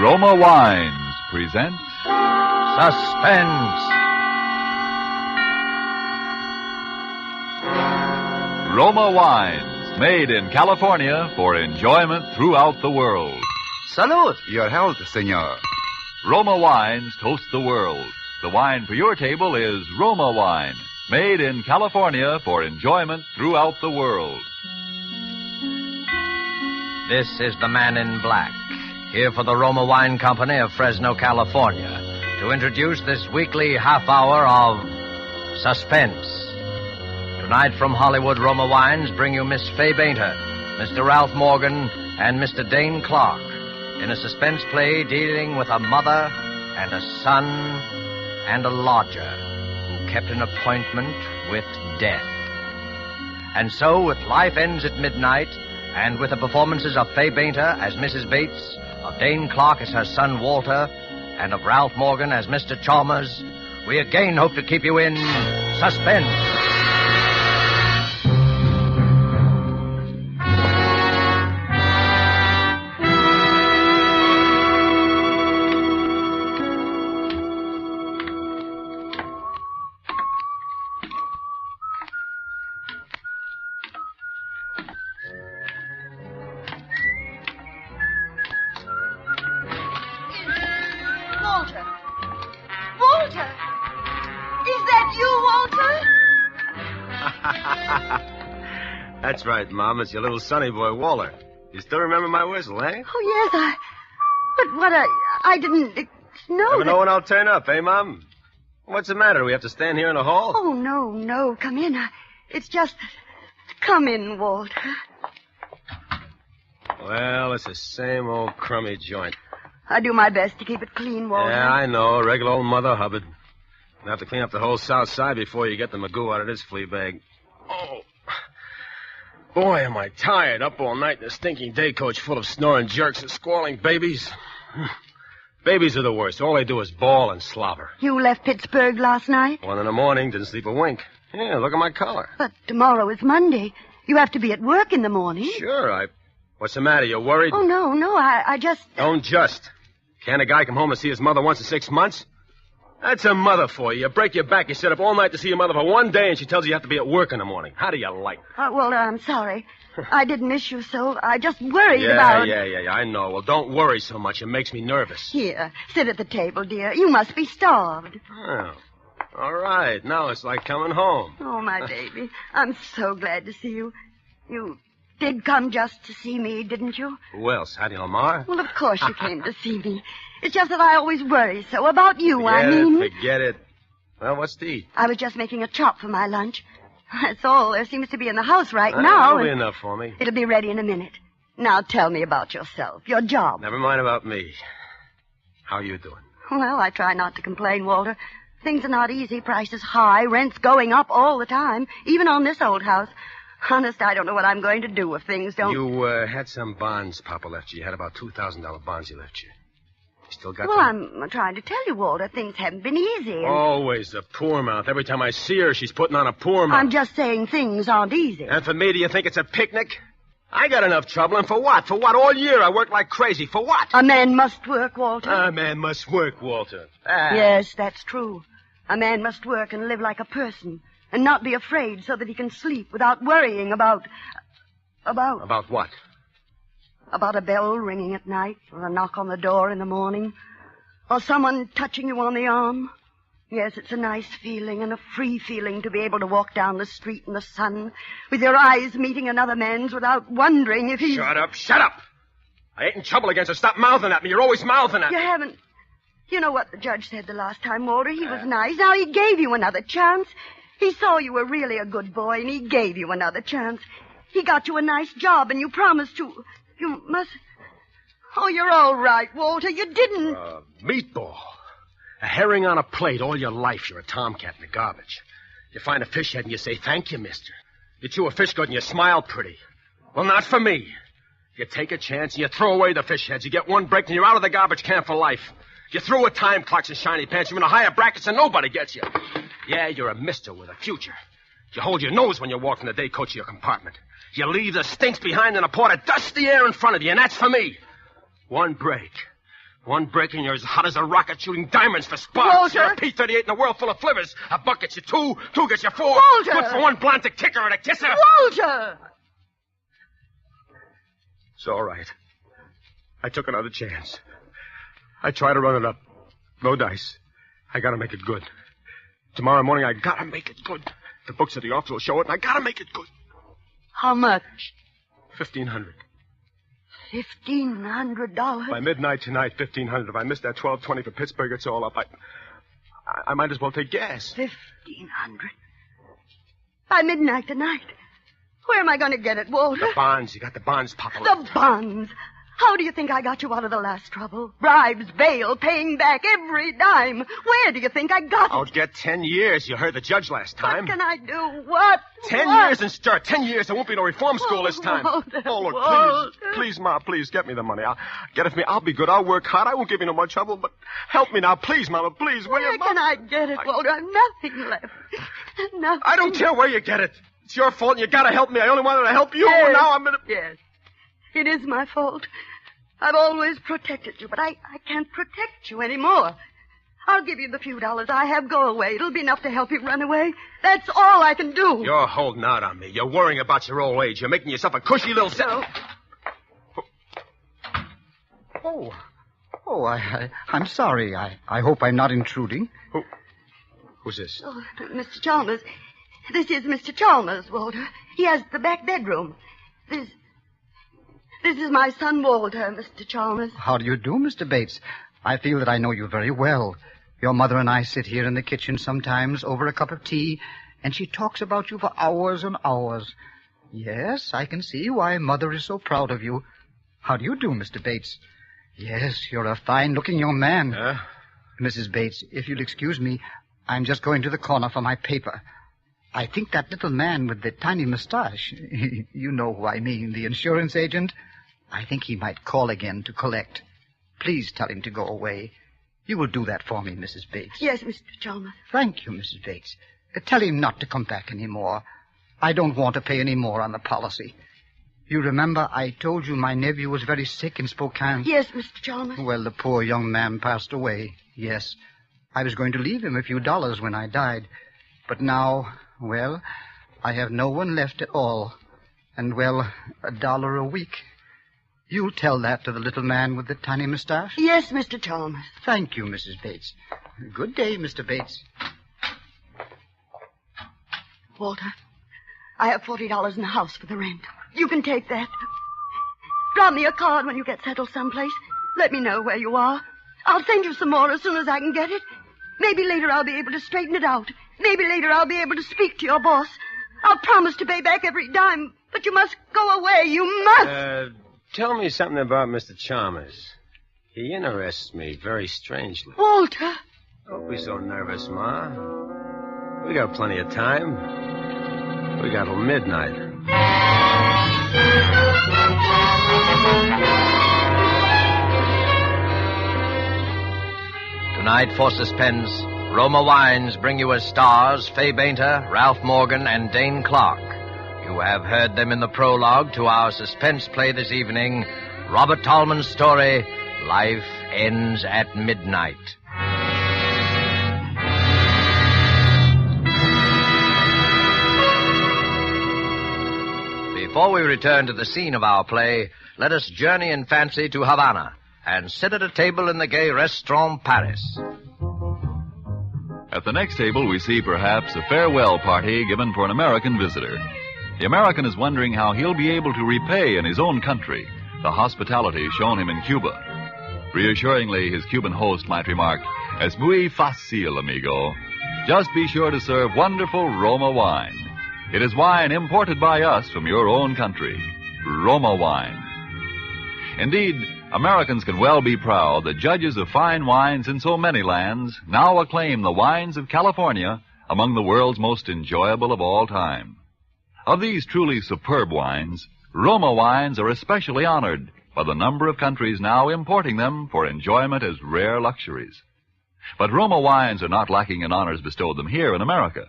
Roma Wines present Suspense. Roma Wines, made in California for enjoyment throughout the world. Salud. Your health, senor. Roma Wines toast the world. The wine for your table is Roma Wine, made in California for enjoyment throughout the world. This is the Man in Black, here for the Roma Wine Company of Fresno, California, to introduce this weekly half hour of Suspense. Tonight from Hollywood, Roma Wines bring you Miss FAYE BAINTER, Mr. Ralph Morgan, and Mr. DANE Clark in a suspense play dealing with a mother and a son and a lodger who kept an appointment with death. And so, with Life Ends at Midnight, and with the performances of FAYE BAINTER as Mrs. Bates, of DANE Clark as her son Walter, and of Ralph Morgan as Mr. Chalmers, we again hope to keep you in suspense. Walter! Is that you, Walter? That's right, Mom. It's your little sonny boy, Walter. You still remember my whistle, eh? Oh, yes, But what I didn't know Never that... know when I'll turn up, eh, Mom? What's the matter? Do we have to stand here in the hall? Oh, no. Come in. It's just... Come in, Walter. Well, it's the same old crummy joint. I do my best to keep it clean, Walter. Yeah, I know. Regular old Mother Hubbard. You'll have to clean up the whole south side before you get the magoo out of this flea bag. Oh. Boy, am I tired. Up all night in a stinking day coach full of snoring jerks and squalling babies. Babies are the worst. All they do is bawl and slobber. You left Pittsburgh last night? 1 a.m, didn't sleep a wink. Yeah, look at my collar. But tomorrow is Monday. You have to be at work in the morning. Sure, What's the matter? You worried? Oh, no, I just... Don't just. Can't a guy come home and see his mother once in 6 months? That's a mother for you. You break your back, you sit up all night to see your mother for 1 day, and she tells you have to be at work in the morning. How do you like it? Walter, I'm sorry. I didn't miss you so. I just worried about... Yeah, I know. Well, don't worry so much. It makes me nervous. Here, sit at the table, dear. You must be starved. Oh. All right. Now it's like coming home. Oh, my baby. I'm so glad to see you. You did come just to see me, didn't you? Who else? Hattie Lamar? Well, of course you came to see me. It's just that I always worry so about you, Forget it. Well, what's to eat? I was just making a chop for my lunch. That's all there seems to be in the house right now. That'll be enough for me. It'll be ready in a minute. Now tell me about yourself, your job. Never mind about me. How are you doing? Well, I try not to complain, Walter. Things are not easy. Prices high. Rent's going up all the time, even on this old house. Honest, I don't know what I'm going to do if things don't... You had some bonds Papa left you. You had about $2,000 bonds he left you. You still got them? them? I'm trying to tell you, Walter, things haven't been easy. And... Always the poor mouth. Every time I see her, she's putting on a poor mouth. I'm just saying things aren't easy. And for me, do you think it's a picnic? I got enough trouble, and for what? For what? All year I worked like crazy. For what? A man must work, Walter. A man must work, Walter. Yes, that's true. A man must work and live like a person, and not be afraid so that he can sleep without worrying about... About what? About a bell ringing at night, or a knock on the door in the morning, or someone touching you on the arm. Yes, it's a nice feeling and a free feeling to be able to walk down the street in the sun with your eyes meeting another man's without wondering if he's... Shut up! I ain't in trouble against her. Stop mouthing at me. You're always mouthing at me. You haven't... You know what the judge said the last time, Walter? He was nice. Now, he gave you another chance. He saw you were really a good boy, and he gave you another chance. He got you a nice job, and you promised to... You must... Oh, you're all right, Walter. You didn't... Meatball. A herring on a plate all your life. You're a tomcat in the garbage. You find a fish head and you say, thank you, mister. You chew a fish good and you smile pretty. Well, not for me. You take a chance and you throw away the fish heads. You get one break and you're out of the garbage can for life. You throw a time clocks and shiny pants. You're in a higher brackets and nobody gets you. Yeah, you're a mister with a future. You hold your nose when you walk from the day coach to your compartment. You leave the stinks behind in a pot of dusty air in front of you, and that's for me. One break. One break and you're as hot as a rocket shooting diamonds for sparks. Walter! You're a P-38 in a world full of flivvers. A buck gets you two gets you four. Walter! Good for one blonde to kick her and a kisser. Walter! It's all right. I took another chance. I tried to run it up. No dice. I gotta make it good. Tomorrow morning, I gotta make it good. The books at the office will show it, and I gotta make it good. How much? $1,500. $1,500? By midnight tonight, $1,500. If I miss that 12:20 for Pittsburgh, it's all up. I might as well take gas. $1,500. By midnight tonight. Where am I going to get it, Walter? The bonds. You got the bonds, Papa. The bonds. How do you think I got you out of the last trouble? Bribes, bail, paying back every dime. Where do you think I got it? I'll get 10 years. You heard the judge last time. What can I do? What? 10 What? years and start. 10 years. There won't be no reform school this time. Walter, Oh, look, Walter. please, Ma, please, get me the money. I'll get it for me. I'll be good. I'll work hard. I won't give you no more trouble, but help me now. Please, Mama, please, will Where you? can I get it, Walter? I've nothing left. Nothing. I don't care where you get it. It's your fault, and you gotta help me. I only wanted to help you, and now I'm in a... Yes. It is my fault. I've always protected you, but I can't protect you anymore. I'll give you the few dollars I have. Go away. It'll be enough to help you run away. That's all I can do. You're holding out on me. You're worrying about your old age. You're making yourself a cushy little... No. I'm sorry. I hope I'm not intruding. Who's this? Oh, Mr. Chalmers. This is Mr. Chalmers, Walter. He has the back bedroom. This is my son, Walter, Mr. Chalmers. How do you do, Mr. Bates? I feel that I know you very well. Your mother and I sit here in the kitchen sometimes over a cup of tea, and she talks about you for hours and hours. Yes, I can see why Mother is so proud of you. How do you do, Mr. Bates? Yes, you're a fine-looking young man. Mrs. Bates, if you'll excuse me, I'm just going to the corner for my paper. I think that little man with the tiny mustache, you know who I mean, the insurance agent, I think he might call again to collect. Please tell him to go away. You will do that for me, Mrs. Bates. Yes, Mr. Chalmers. Thank you, Mrs. Bates. Tell him not to come back any more. I don't want to pay any more on the policy. You remember I told you my nephew was very sick in Spokane? Yes, Mr. Chalmers. Well, the poor young man passed away, yes. I was going to leave him a few dollars when I died. But now, well, I have no one left at all. And, well, $1 a week. You'll tell that to the little man with the tiny mustache? Yes, Mr. Chalmers. Thank you, Mrs. Bates. Good day, Mr. Bates. Walter, I have $40 in the house for the rent. You can take that. Drop me a card when you get settled someplace. Let me know where you are. I'll send you some more as soon as I can get it. Maybe later I'll be able to straighten it out. Maybe later I'll be able to speak to your boss. I'll promise to pay back every dime, but you must go away. You must. Tell me something about Mr. Chalmers. He interests me very strangely. Walter. Don't be so nervous, Ma. We got plenty of time. We got till midnight. Tonight, for suspense, Roma Wines bring you as stars FAYE BAINTER, Ralph Morgan, and Dane Clark. You have heard them in the prologue to our suspense play this evening, Robert Tallman's story, Life Ends at Midnight. Before we return to the scene of our play, let us journey in fancy to Havana and sit at a table in the gay Restaurant Paris. At the next table, we see perhaps a farewell party given for an American visitor. The American is wondering how he'll be able to repay in his own country the hospitality shown him in Cuba. Reassuringly, his Cuban host might remark, "Es muy fácil, amigo. Just be sure to serve wonderful Roma wine. It is wine imported by us from your own country. Roma wine." Indeed, Americans can well be proud that judges of fine wines in so many lands now acclaim the wines of California among the world's most enjoyable of all time. Of these truly superb wines, Roma wines are especially honored by the number of countries now importing them for enjoyment as rare luxuries. But Roma wines are not lacking in honors bestowed them here in America,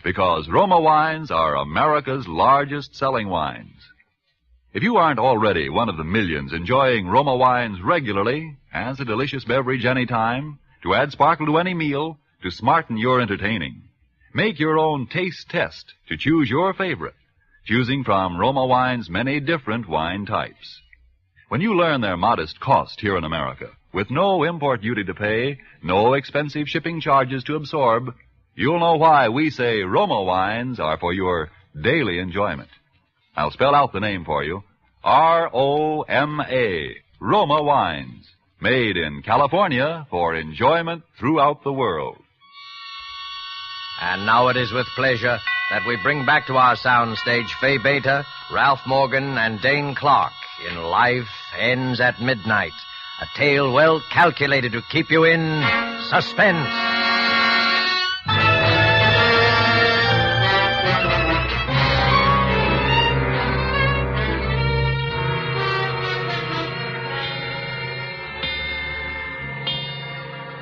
because Roma wines are America's largest selling wines. If you aren't already one of the millions enjoying Roma wines regularly, as a delicious beverage any time, to add sparkle to any meal, to smarten your entertaining, make your own taste test to choose your favorite, choosing from Roma wine's many different wine types. When you learn their modest cost here in America, with no import duty to pay, no expensive shipping charges to absorb, you'll know why we say Roma wines are for your daily enjoyment. I'll spell out the name for you. R-O-M-A, Roma wines, made in California for enjoyment throughout the world. And now it is with pleasure that we bring back to our soundstage FAYE BAINTER, Ralph Morgan, and Dane Clark in Life Ends at Midnight, a tale well calculated to keep you in suspense.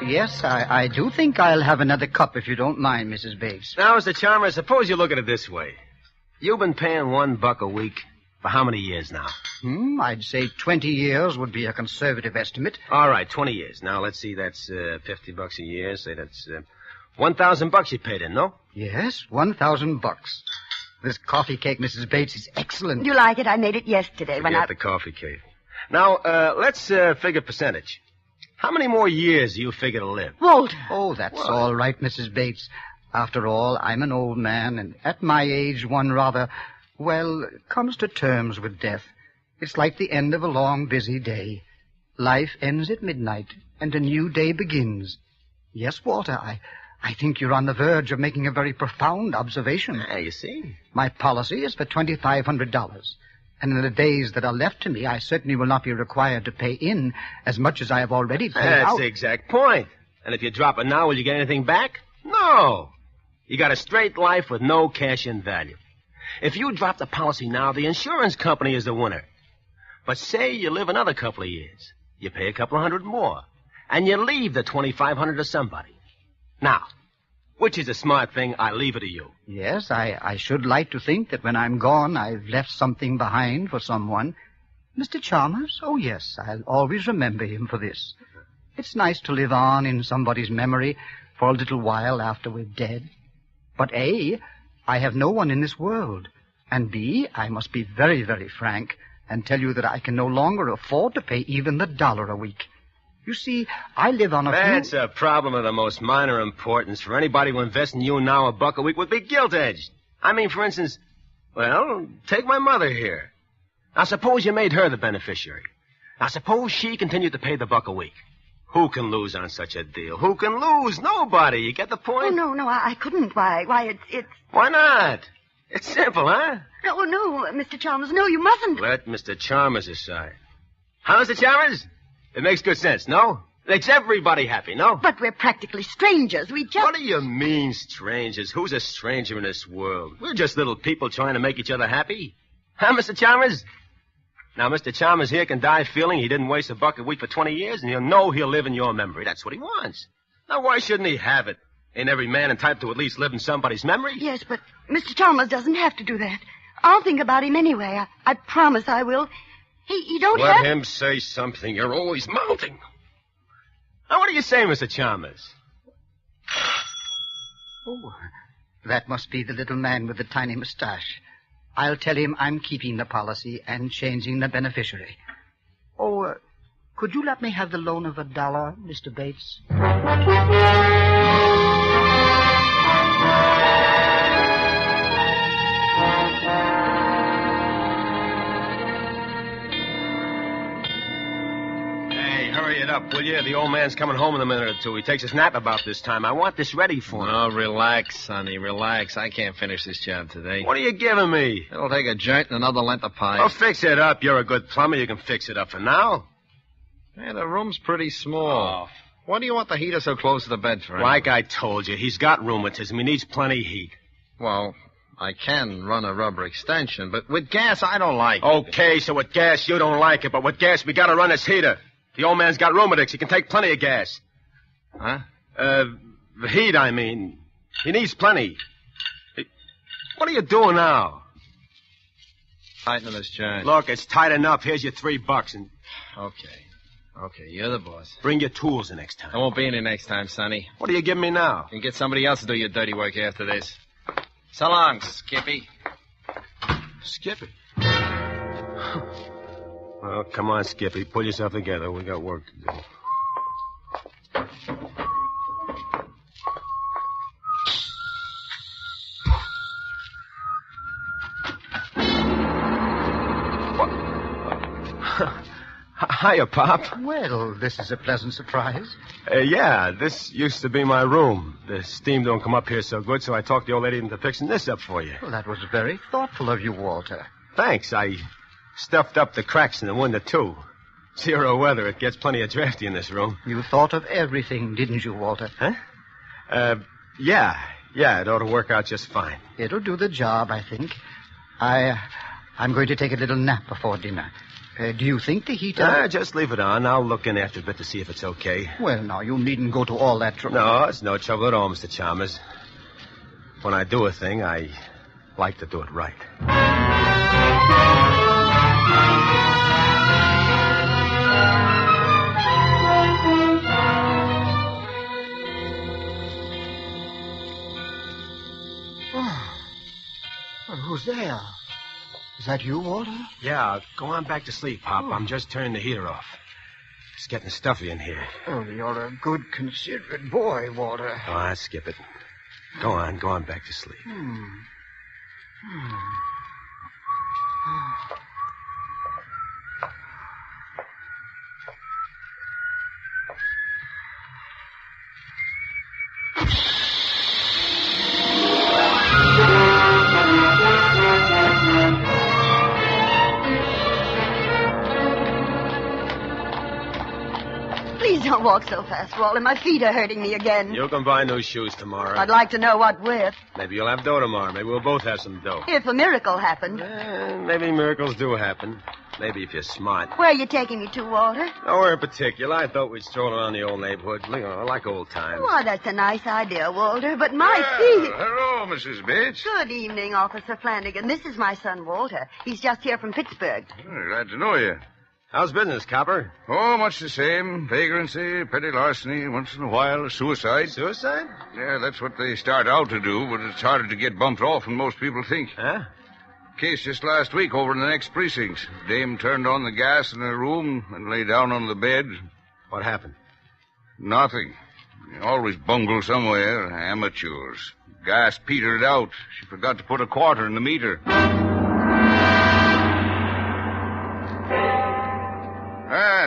Yes, I do think I'll have another cup if you don't mind, Mrs. Bates. Now, Mr. Chalmers, suppose you look at it this way. You've been paying $1 a week for how many years now? I'd say 20 years would be a conservative estimate. All right, 20 years. Now, let's see, that's $50 a year. Say that's $1,000 you paid in, no? Yes, $1,000. This coffee cake, Mrs. Bates, is excellent. You like it? I made it yesterday when Forget the coffee cake. Now, let's figure percentage. How many more years do you figure to live? Walter. Oh, that's all right, Mrs. Bates. After all, I'm an old man, and at my age, one rather, comes to terms with death. It's like the end of a long, busy day. Life ends at midnight, and a new day begins. Yes, Walter, I think you're on the verge of making a very profound observation. Yeah, you see. My policy is for $2,500. And in the days that are left to me, I certainly will not be required to pay in as much as I have already paid out. That's the exact point. And if you drop it now, will you get anything back? No. You got a straight life with no cash-in value. If you drop the policy now, the insurance company is the winner. But say you live another couple of years. You pay a couple of hundred more. And you leave the $2,500 to somebody. Now, which is a smart thing? I leave it to you. Yes, I should like to think that when I'm gone, I've left something behind for someone. Mr. Chalmers? Oh, yes, I'll always remember him for this. It's nice to live on in somebody's memory for a little while after we're dead. But A, I have no one in this world. And B, I must be very, very frank and tell you that I can no longer afford to pay even the $1 a week. You see, I live on a That's a problem of the most minor importance. For anybody who invests in you now, $1 a week would be gilt-edged. I mean, for instance, take my mother here. Now, suppose you made her the beneficiary. Now, suppose she continued to pay the $1 a week. Who can lose on such a deal? Who can lose? Nobody. You get the point? Oh, no, I couldn't. Why, it's... Why not? It's simple, huh? No, Mr. Chalmers, no, you mustn't. Let Mr. Chalmers decide. Huh, Mr. Chalmers? It makes good sense, no? It makes everybody happy, no? But we're practically strangers. We just... What do you mean, strangers? Who's a stranger in this world? We're just little people trying to make each other happy. Huh, Mr. Chalmers? Now, Mr. Chalmers here can die feeling he didn't waste $1 a week for 20 years, and he'll know he'll live in your memory. That's what he wants. Now, why shouldn't he have it? Ain't every man entitled to at least live in somebody's memory? Yes, but Mr. Chalmers doesn't have to do that. I'll think about him anyway. I promise I will. He don't have... Let him say something. You're always mounting. Now, what do you say, Mr. Chalmers? Oh, that must be the little man with the tiny mustache. I'll tell him I'm keeping the policy and changing the beneficiary. Oh, could you let me have the loan of $1, Mr. Bates? Hurry it up, will you? The old man's coming home in a minute or two. He takes his nap about this time. I want this ready for him. Oh, relax, Sonny, relax. I can't finish this job today. What are you giving me? It'll take a joint and another length of pipe. Oh, fix it up. You're a good plumber. You can fix it up for now. Hey, the room's pretty small. Oh. Why do you want the heater so close to the bed for? Like I told you, he's got rheumatism. He needs plenty of heat. Well, I can run a rubber extension, but with gas, I don't like it. Okay, so with gas, you don't like it, but with gas, we gotta run this heater. The old man's got rheumatics. He can take plenty of gas. Huh? The heat, I mean. He needs plenty. What are you doing now? Tighten this joint. Look, it's tight enough. Here's your $3, and Okay, you're the boss. bring your tools the next I time. won't be in it next time, Sonny. What are you giving me now? You can get somebody else to do your dirty work after this. So long, Skippy. Skippy. Well, come on, Skippy. Pull yourself together. We got work to do. Hiya, Pop. Well, this is a pleasant surprise. Yeah, this used to be my room. The steam don't come up here so good, so I talked the old lady into fixing this up for you. Well, that was very thoughtful of you, Walter. Thanks. I stuffed up the cracks in the window, too. 0 weather. It gets plenty of drafty in this room. You thought of everything, didn't you, Walter? Huh? Yeah. It ought to work out just fine. It'll do the job, I think. I'm going to take a little nap before dinner. Do you think the heater... Just leave it on. I'll look in after a bit to see if it's okay. Well, now, you needn't go to all that trouble. No, it's no trouble at all, Mr. Chalmers. When I do a thing, I like to do it right. Well, who's there? Is that you, Walter? Yeah, go on back to sleep, Pop. I'm just turning the heater off. It's getting stuffy in here. Oh, you're a good, considerate boy, Walter. Oh, skip it. Go on back to sleep. Please don't walk so fast, Walter. My feet are hurting me again. You can buy new shoes tomorrow. I'd like to know what with. Maybe you'll have dough tomorrow. Maybe we'll both have some dough. If a miracle happened. Maybe miracles do happen. Maybe if you're smart. Where are you taking me to, Walter? Nowhere in particular. I thought we'd stroll around the old neighborhood. You know, like old times. Why, that's a nice idea, Walter, but my feet... Hello, Mrs. Bates. Good evening, Officer Flanagan. This is my son, Walter. He's just here from Pittsburgh. Glad to know you. How's business, Copper? Oh, much the same. Vagrancy, petty larceny, once in a while, suicide. Suicide? Yeah, that's what they start out to do, but it's harder to get bumped off than most people think. Huh? Case just last week over in the next precinct. Dame turned on the gas in her room and lay down on the bed. What happened? Nothing. They always bungle somewhere. Amateurs. Gas petered out. She forgot to put a quarter in the meter.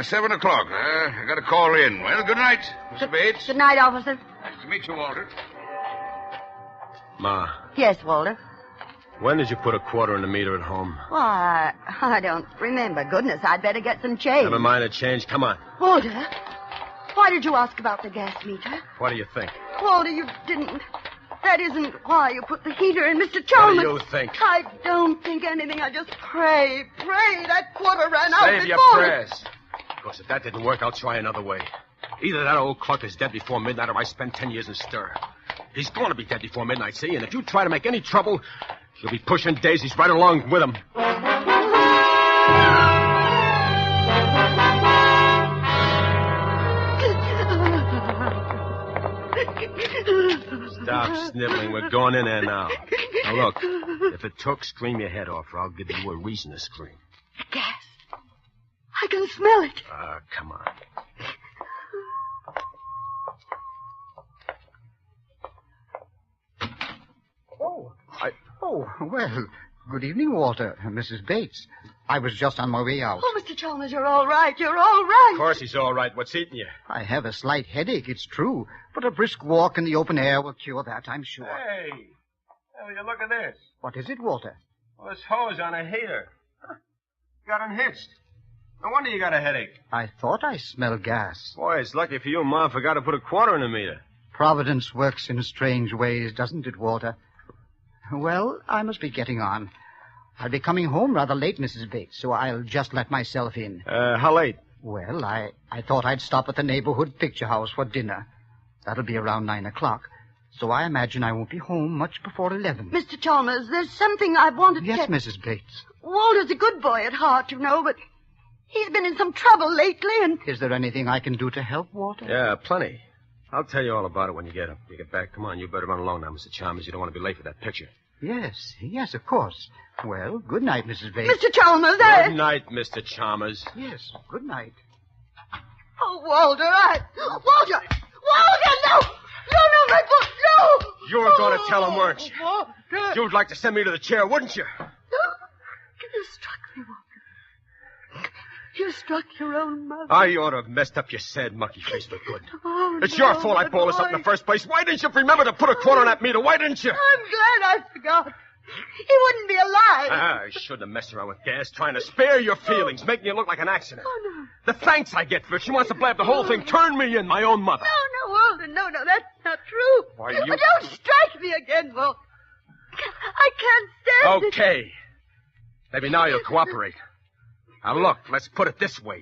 7 o'clock. I got a call in. Well, good night, Mr. Bates. Good night, Officer. Nice to meet you, Walter. Ma, Yes, Walter. when did you put a quarter in the meter at home? Why, I don't remember. Goodness, I'd better get some change. Never mind the change. Come on. Walter, why did you ask about the gas meter? What do you think? Walter, you didn't. That isn't why you put the heater in, Mr. Chalmers. What do you think? I don't think anything. I just pray that quarter ran out Save before... your prayers. Of course, if that didn't work, I'll try another way. Either that old cluck is dead before midnight or I spend 10 years in stir. He's going to be dead before midnight, see? And if you try to make any trouble, you'll be pushing daisies right along with him. Stop sniveling. We're going in there now. Now, look, if it took, scream your head off, or I'll give you a reason to scream. Gas. I can smell it. Come on. Oh, well, good evening, Walter. Mrs. Bates. I was just on my way out. Oh, Mr. Chalmers, you're all right. You're all right. Of course he's all right. What's eating you? I have a slight headache, it's true, but a brisk walk in the open air will cure that, I'm sure. Hey, will you look at this? What is it, Walter? Well, this hose on a heater. Huh. Got unhitched. No wonder you got a headache. I thought I smelled gas. Boy, it's lucky for you Mom forgot to put a quarter in the meter. Providence works in strange ways, doesn't it, Walter? Well, I must be getting on. I'll be coming home rather late, Mrs. Bates, so I'll just let myself in. How late? Well, I thought I'd stop at the neighborhood picture house for dinner. That'll be around 9 o'clock. so I imagine I won't be home much before 11. Mr. Chalmers, there's something I wanted to... Yes, Mrs. Bates. Walter's a good boy at heart, you know, but he's been in some trouble lately, and... Is there anything I can do to help, Walter? Yeah, plenty. I'll tell you all about it when you get back. Come on, you better run along now, Mr. Chalmers. You don't want to be late for that picture. Yes, of course. Well, good night, Mrs. Bates. Mr. Chalmers, Good night, Mr. Chalmers. Yes, good night. Oh, Walter, Walter, no! No, my book, no! You were going to tell him, weren't you? Walter. You'd like to send me to the chair, wouldn't you? You struck me, Walter. You struck your own mother. I ought to have messed up your sad monkey face for good. Oh, It's no, your fault I balled us up in the first place. Why didn't you remember to put a quarter on that meter? Why didn't you? I'm glad I forgot. He wouldn't be alive. I shouldn't have messed around with gas, trying to spare your feelings, making you look like an accident. Oh, no. The thanks I get for it. She wants to blab the whole thing. Turn me in, my own mother. No, Walter, no, that's not true. Why, you- Don't strike me again, Walter. I can't stand it. Okay. Maybe now you'll cooperate. Now, look, let's put it this way.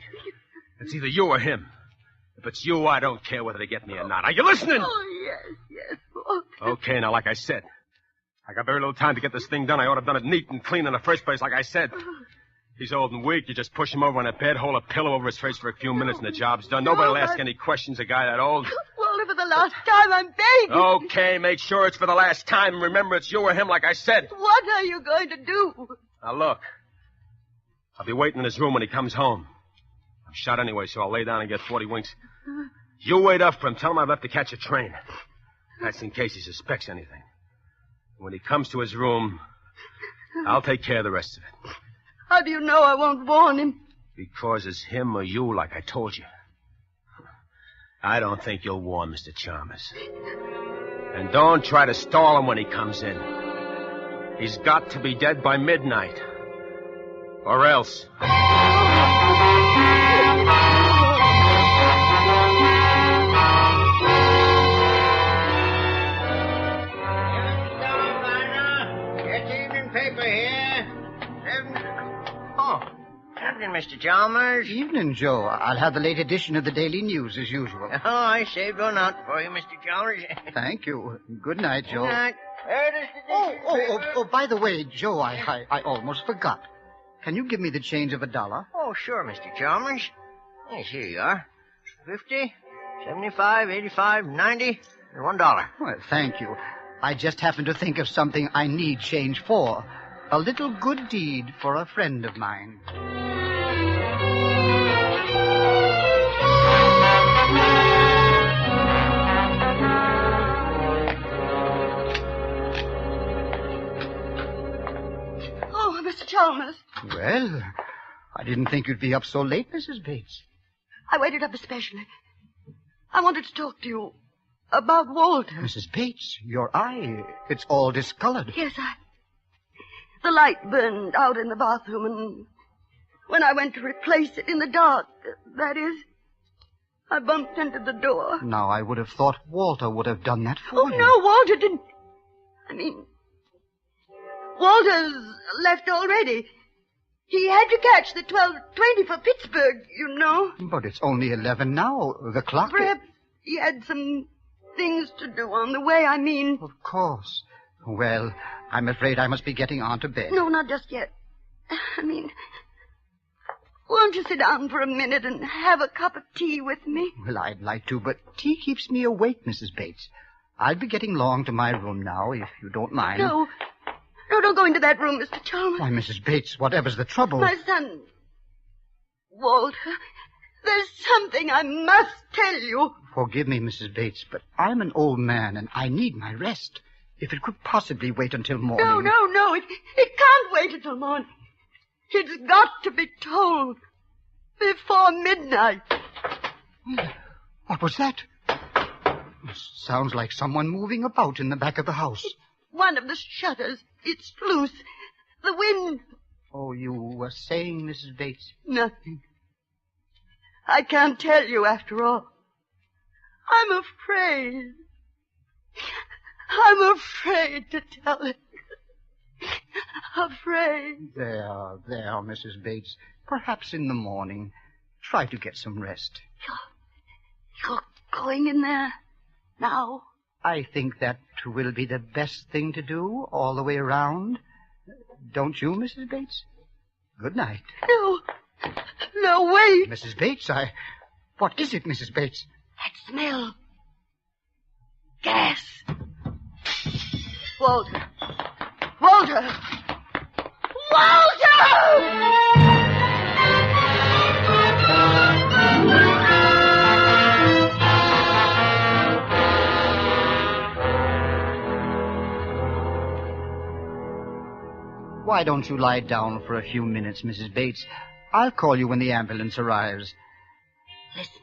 It's either you or him. If it's you, I don't care whether they get me or not. Are you listening? Oh, yes, Walter. Okay, now, like I said, I got very little time to get this thing done. I ought to have done it neat and clean in the first place, like I said. He's old and weak. You just push him over on a bed, hold a pillow over his face for a few minutes, and the job's done. Nobody will ask any questions, a guy that old. Walter, for the last time, I'm begging. Okay, make sure it's for the last time. Remember, it's you or him, like I said. What are you going to do? Now, look. I'll be waiting in his room when he comes home. I'm shot anyway, so I'll lay down and get 40 winks. You wait up for him. Tell him I've left to catch a train. That's in case he suspects anything. When he comes to his room, I'll take care of the rest of it. How do you know I won't warn him? Because it's him or you, like I told you. I don't think you'll warn Mr. Chalmers. And don't try to stall him when he comes in. He's got to be dead by midnight. Or else. Evening, Mr. Chalmers. Evening, Joe. I'll have the late edition of the Daily News as usual. Oh, I saved one out for you, Mr. Chalmers. Thank you. Good night, Joe. Good night. Oh, by the way, Joe, I almost forgot. Can you give me the change of $1? Oh, sure, Mr. Chalmers. Yes, here you are. 50, 75, 85, 90, and $1. Well, thank you. I just happened to think of something I need change for. A little good deed for a friend of mine. Oh, Mr. Chalmers. Well, I didn't think you'd be up so late, Mrs. Bates. I waited up especially. I wanted to talk to you about Walter. Mrs. Bates, your eye, it's all discolored. Yes, the light burned out in the bathroom, and when I went to replace it in the dark, that is, I bumped into the door. Now, I would have thought Walter would have done that for you. Oh, no, Walter didn't. I mean, Walter's left already. He had to catch the 12:20 for Pittsburgh, you know. But it's only 11 now. The clock... Perhaps he had some things to do on the way, I mean. Of course. Well, I'm afraid I must be getting on to bed. No, not just yet. I mean, won't you sit down for a minute and have a cup of tea with me? Well, I'd like to, but tea keeps me awake, Mrs. Bates. I'll be getting along to my room now, if you don't mind. No, don't go into that room, Mr. Chalmers. Why, Mrs. Bates, whatever's the trouble? My son, Walter, there's something I must tell you. Forgive me, Mrs. Bates, but I'm an old man, and I need my rest. If it could possibly wait until morning... No, it can't wait until morning. It's got to be told before midnight. What was that? Sounds like someone moving about in the back of the house. One of the shutters. It's loose. The wind. Oh, you were saying, Mrs. Bates? Nothing. I can't tell you after all. I'm afraid. I'm afraid to tell it. Afraid. There, Mrs. Bates. Perhaps in the morning. Try to get some rest. You're going in there now? I think that will be the best thing to do all the way around. Don't you, Mrs. Bates? Good night. No. No, wait. Mrs. Bates, What is it, Mrs. Bates? That smell. Gas. Walter. Walter! Walter! Why don't you lie down for a few minutes, Mrs. Bates? I'll call you when the ambulance arrives. Listen.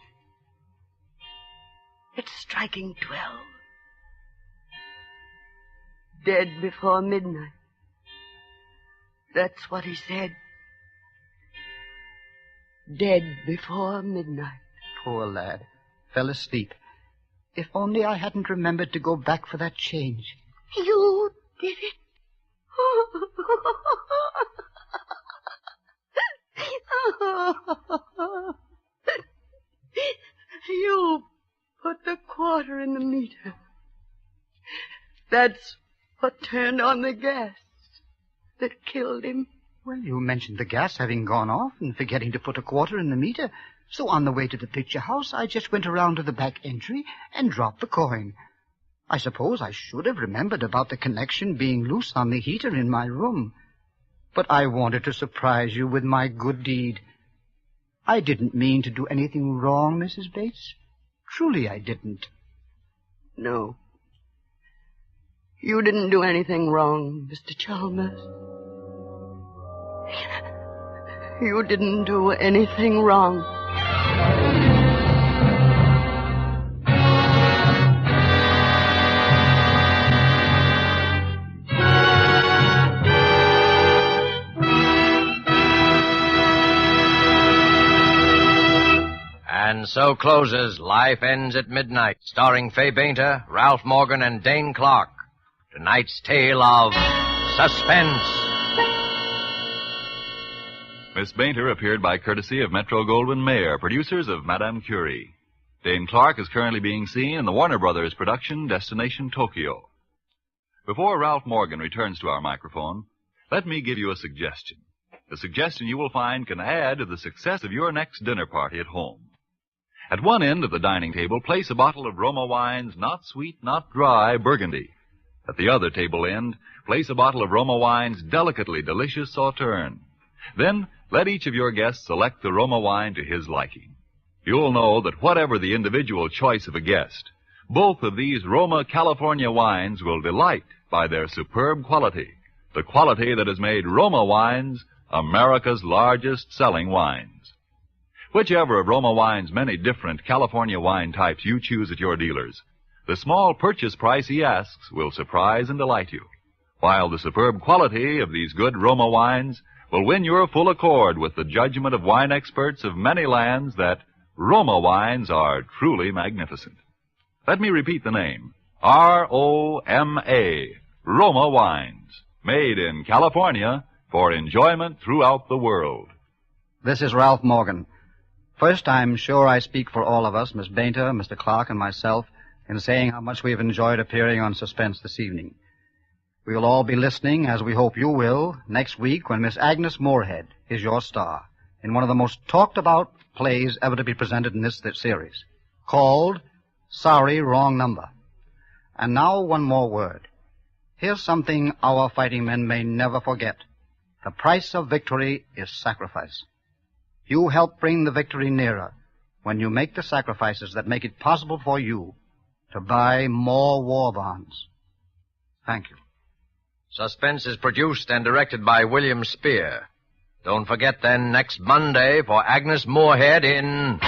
It's striking 12. Dead before midnight. That's what he said. Dead before midnight. Poor lad. Fell asleep. If only I hadn't remembered to go back for that change. You did it. You put the quarter in the meter. That's what turned on the gas that killed him. Well, you mentioned the gas having gone off and forgetting to put a quarter in the meter. So on the way to the picture house, I just went around to the back entry and dropped the coin. I suppose I should have remembered about the connection being loose on the heater in my room. But I wanted to surprise you with my good deed. I didn't mean to do anything wrong, Mrs. Bates. Truly I didn't. No. You didn't do anything wrong, Mr. Chalmers. You didn't do anything wrong. And so closes Life Ends at Midnight, starring Faye Bainter, Ralph Morgan, and Dane Clark. Tonight's tale of suspense. Miss Bainter appeared by courtesy of Metro-Goldwyn-Mayer, producers of Madame Curie. Dane Clark is currently being seen in the Warner Brothers production Destination Tokyo. Before Ralph Morgan returns to our microphone, let me give you a suggestion. A suggestion you will find can add to the success of your next dinner party at home. At one end of the dining table, place a bottle of Roma wines, not sweet, not dry, Burgundy. At the other table end, place a bottle of Roma wines, delicately delicious Sauterne. Then, let each of your guests select the Roma wine to his liking. You'll know that whatever the individual choice of a guest, both of these Roma California wines will delight by their superb quality, the quality that has made Roma wines America's largest selling wines. Whichever of Roma wine's many different California wine types you choose at your dealers, the small purchase price he asks will surprise and delight you, while the superb quality of these good Roma wines will win your full accord with the judgment of wine experts of many lands that Roma wines are truly magnificent. Let me repeat the name. R-O-M-A, Roma wines, made in California for enjoyment throughout the world. This is Ralph Morgan. First, I'm sure I speak for all of us, Miss Bainter, Mr. Clark, and myself, in saying how much we have enjoyed appearing on Suspense this evening. We will all be listening, as we hope you will, next week when Miss Agnes Moorehead is your star in one of the most talked-about plays ever to be presented in this series, called Sorry, Wrong Number. And now one more word. Here's something our fighting men may never forget. The price of victory is sacrifice. You help bring the victory nearer when you make the sacrifices that make it possible for you to buy more war bonds. Thank you. Suspense is produced and directed by William Spear. Don't forget then next Monday for Agnes Moorehead in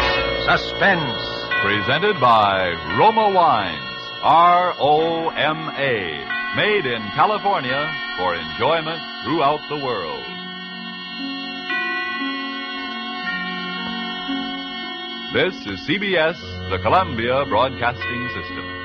Suspense. Presented by Roma Wines, R-O-M-A, made in California for enjoyment throughout the world. This is CBS, the Columbia Broadcasting System.